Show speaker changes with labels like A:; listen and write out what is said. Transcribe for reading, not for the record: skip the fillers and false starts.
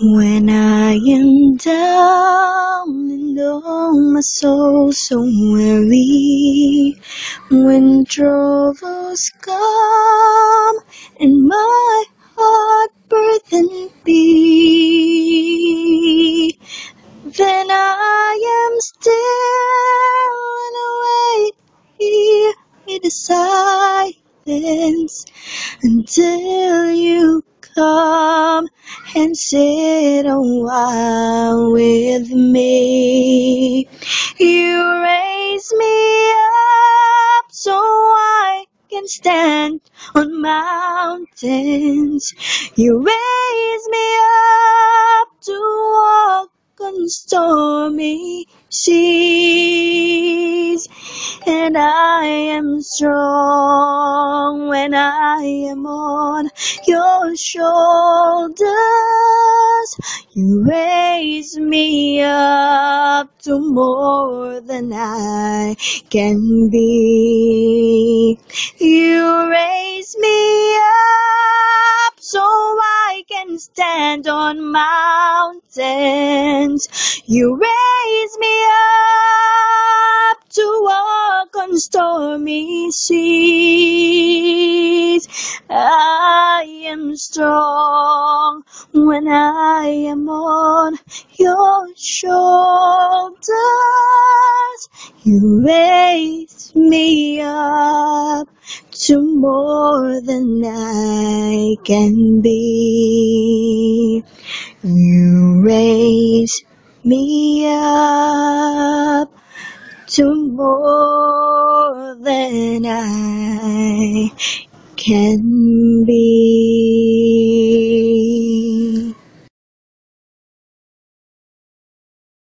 A: When I am down and oh my soul so weary, when troubles come and my heart burdened be, then I am still and wait here in the silence until you come and sit a while with me. You raise me up so I can stand on mountains. You raise me up to walk on stormy seas. And I am strong when I am on your shoulders. You raise me up to more than I can be. You raise me up so I can stand on mountains. You raise me up to walk on stormy seas. I am strong when I am on your shoulders. You raise me up to more than I can be. You raise me up to more than I can